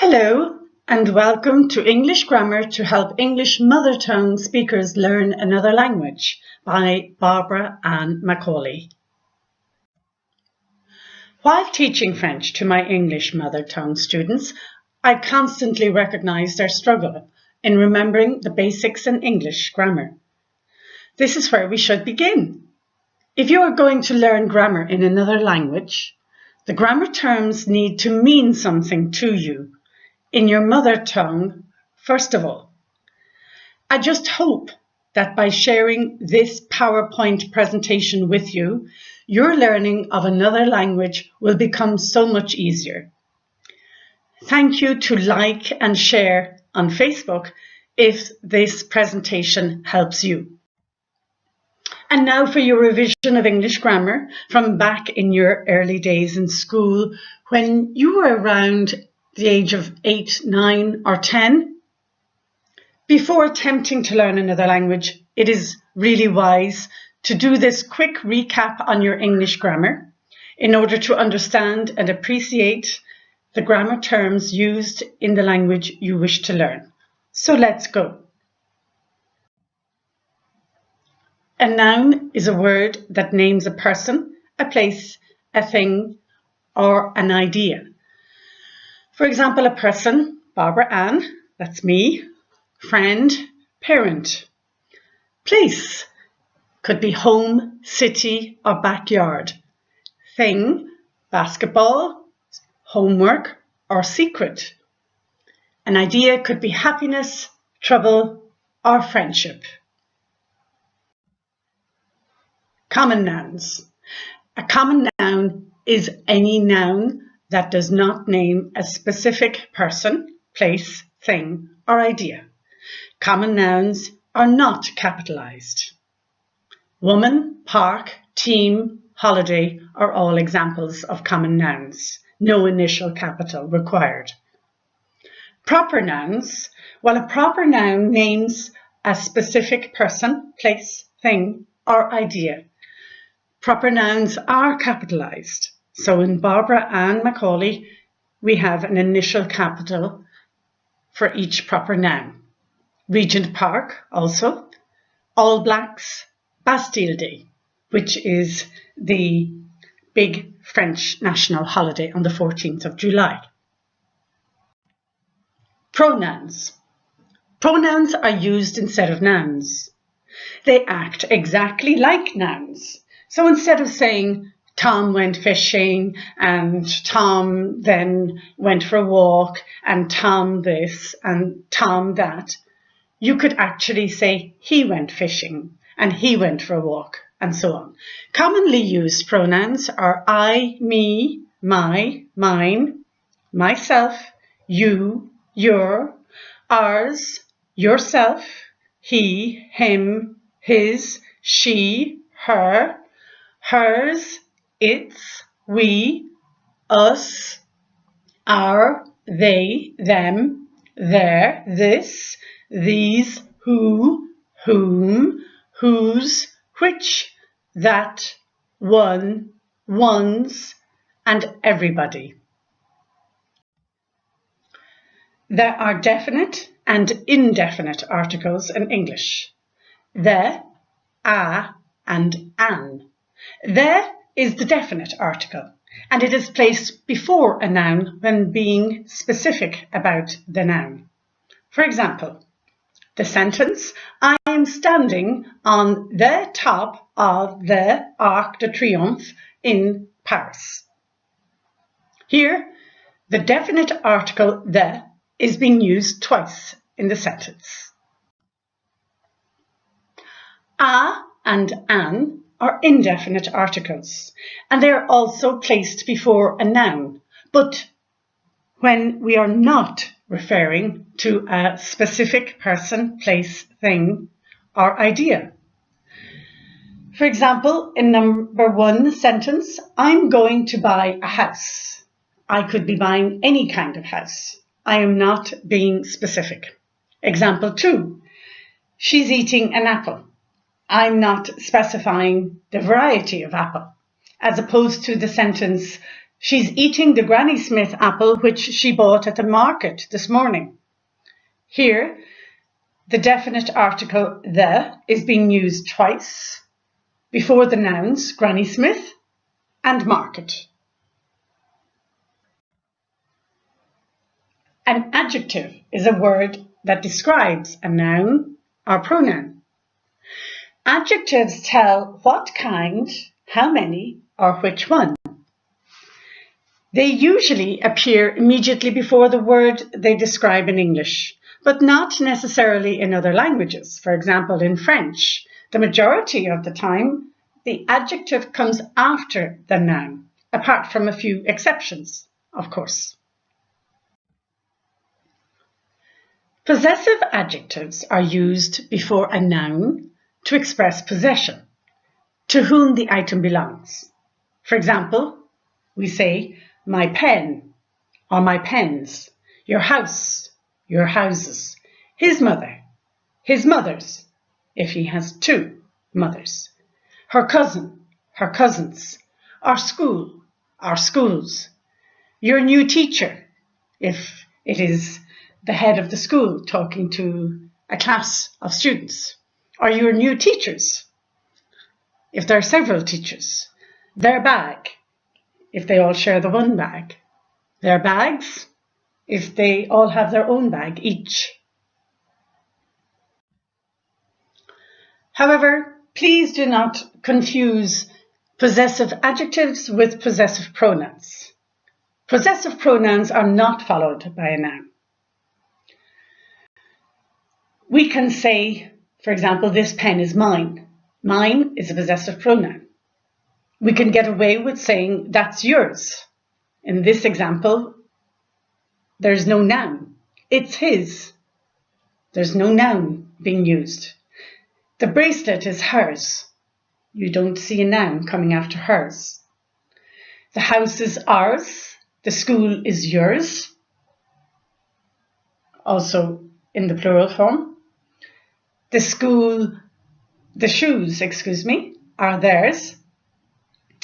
Hello and welcome to English Grammar to help English mother tongue speakers learn another language by Barbara Ann Macaulay. While teaching French to my English mother tongue students, I constantly recognise their struggle in remembering the basics in English grammar. This is where we should begin. If you are going to learn grammar in another language, the grammar terms need to mean something to you in your mother tongue, first of all. I just hope that by sharing this PowerPoint presentation with you, your learning of another language will become so much easier. Thank you to like and share on Facebook if this presentation helps you. And now for your revision of English grammar from back in your early days in school when you were around the age of 8, 9 or 10. Before attempting to learn another language, it is really wise to do this quick recap on your English grammar in order to understand and appreciate the grammar terms used in the language you wish to learn. So let's go. A noun is a word that names a person, a place, a thing, or an idea. For example, a person, Barbara Ann, that's me, friend, parent. Place could be home, city, or backyard. Thing, basketball, homework, or secret. An idea could be happiness, trouble, or friendship. Common nouns. A common noun is any noun that does not name a specific person, place, thing, or idea. Common nouns are not capitalized. Woman, park, team, holiday are all examples of common nouns. No initial capital required. Proper nouns. While a proper noun names a specific person, place, thing, or idea, proper nouns are capitalized. So in Barbara Ann Macaulay, we have an initial capital for each proper noun. Regent Park also. All Blacks, Bastille Day, which is the big French national holiday on the 14th of July. Pronouns. Pronouns are used instead of nouns. They act exactly like nouns. So instead of saying Tom went fishing and Tom then went for a walk and Tom this and Tom that, you could actually say he went fishing and he went for a walk and so on. Commonly used pronouns are I, me, my, mine, myself, you, your, ours, yourself, he, him, his, she, her, hers, its, we, us, our, they, them, their, this, these, who, whom, whose, which, that, one, ones, and everybody. There are definite and indefinite articles in English. The, a, and an. The is the definite article, and it is placed before a noun when being specific about the noun. For example, the sentence, I am standing on the top of the Arc de Triomphe in Paris. Here, the definite article the is being used twice in the sentence. A and an are indefinite articles, and they are also placed before a noun, but when we are not referring to a specific person, place, thing, or idea. For example, in number 1 sentence, I'm going to buy a house. I could be buying any kind of house. I am not being specific. Example 2, she's eating an apple. I'm not specifying the variety of apple, as opposed to the sentence, She's eating the Granny Smith apple which she bought at the market this morning. Here, the definite article the is being used twice before the nouns Granny Smith and market. An adjective is a word that describes a noun or pronoun. Adjectives tell what kind, how many, or which one. They usually appear immediately before the word they describe in English, but not necessarily in other languages. For example, in French, the majority of the time, the adjective comes after the noun, apart from a few exceptions, of course. Possessive adjectives are used before a noun to express possession, to whom the item belongs. For example, we say, my pen, or my pens, your house, your houses, his mother, his mothers, if he has two mothers, her cousin, her cousins, our school, our schools, your new teacher, if it is the head of the school talking to a class of students, or your new teachers, if there are several teachers, their bag, if they all share the one bag, their bags, if they all have their own bag each. However, please do not confuse possessive adjectives with possessive pronouns. Possessive pronouns are not followed by a noun. We can say, for example, this pen is mine. Mine is a possessive pronoun. We can get away with saying that's yours. In this example, there's no noun. It's his. There's no noun being used. The bracelet is hers. You don't see a noun coming after hers. The house is ours. The school is yours. Also in the plural form. The shoes, are theirs.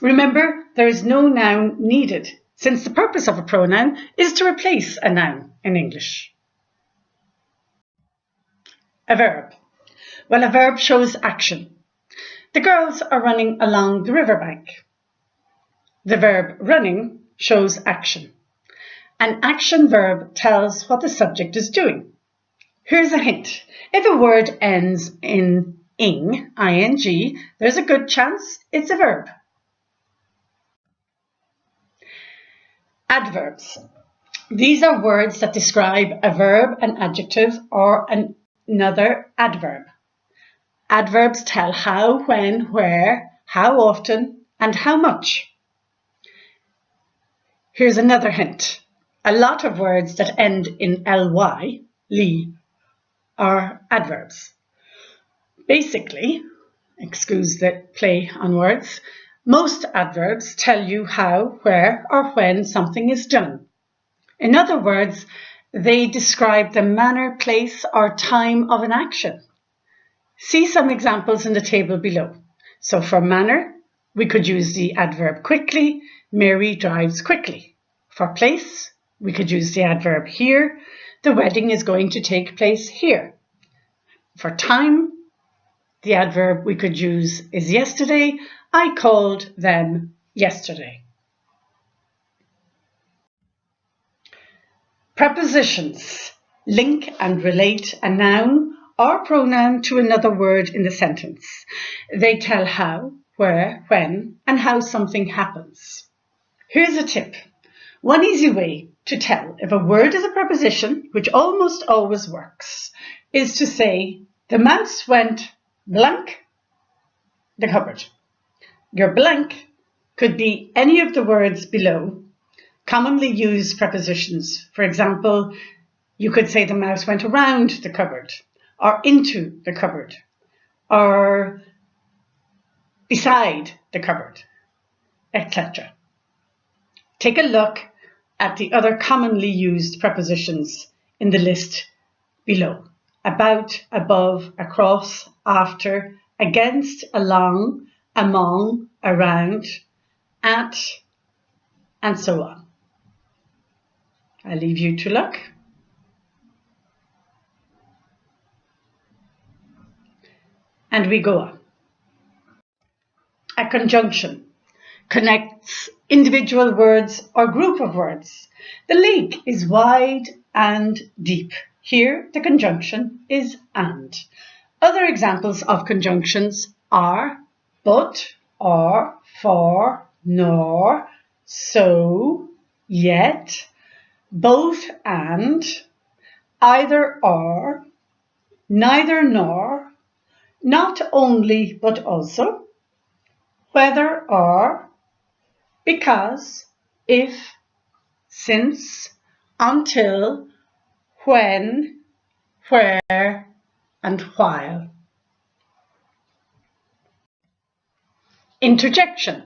Remember, there is no noun needed, since the purpose of a pronoun is to replace a noun in English. A verb. Well, a verb shows action. The girls are running along the riverbank. The verb running shows action. An action verb tells what the subject is doing. Here's a hint. If a word ends in ing, ing, there's a good chance it's a verb. Adverbs. These are words that describe a verb, an adjective, or another adverb. Adverbs tell how, when, where, how often, and how much. Here's another hint. A lot of words that end in ly, li, are adverbs. Basically, excuse the play on words, most adverbs tell you how, where, or when something is done. In other words, they describe the manner, place, or time of an action. See some examples in the table below. So for manner, we could use the adverb quickly. Mary drives quickly. For place, we could use the adverb here. The wedding is going to take place here. For time, the adverb we could use is yesterday. I called them yesterday. Prepositions link and relate a noun or pronoun to another word in the sentence. They tell how, where, when, and how something happens. Here's a tip. One easy way to tell if a word is a preposition, which almost always works, is to say, the mouse went blank the cupboard. Your blank could be any of the words below, commonly used prepositions. For example, you could say the mouse went around the cupboard, or into the cupboard, or beside the cupboard, etc. Take a look at the other commonly used prepositions in the list below. About, above, across, after, against, along, among, around, at, and so on. I leave you to look. And we go on. A conjunction connects individual words or group of words. The lake is wide and deep. Here, the conjunction is and. Other examples of conjunctions are but, or, for, nor, so, yet, both and, either or, neither nor, not only but also, whether or, because, if, since, until, when, where, and while. Interjection.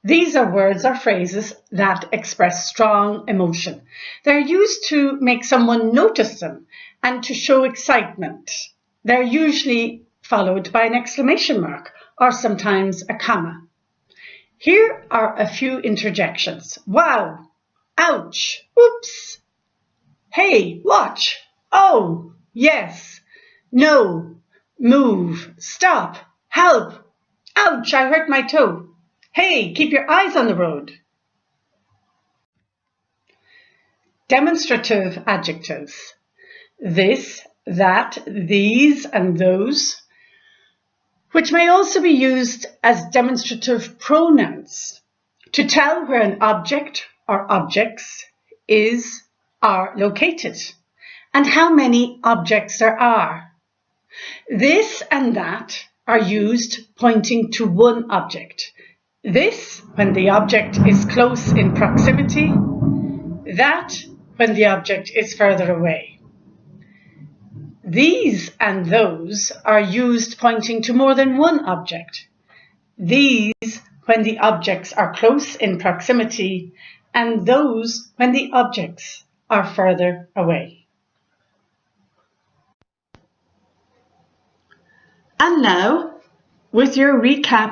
These are words or phrases that express strong emotion. They're used to make someone notice them and to show excitement. They're usually followed by an exclamation mark or sometimes a comma. Here are a few interjections. Wow! Ouch! Oops! Hey, watch! Oh, yes! No! Move! Stop! Help! Ouch! I hurt my toe! Hey, keep your eyes on the road! Demonstrative adjectives. This, that, these, and those, which may also be used as demonstrative pronouns to tell where an object or objects is, are located, and how many objects there are. This and that are used pointing to one object. This when the object is close in proximity, that when the object is further away. These and those are used pointing to more than one object. These when the objects are close in proximity, and those when the objects are further away. And now, with your recap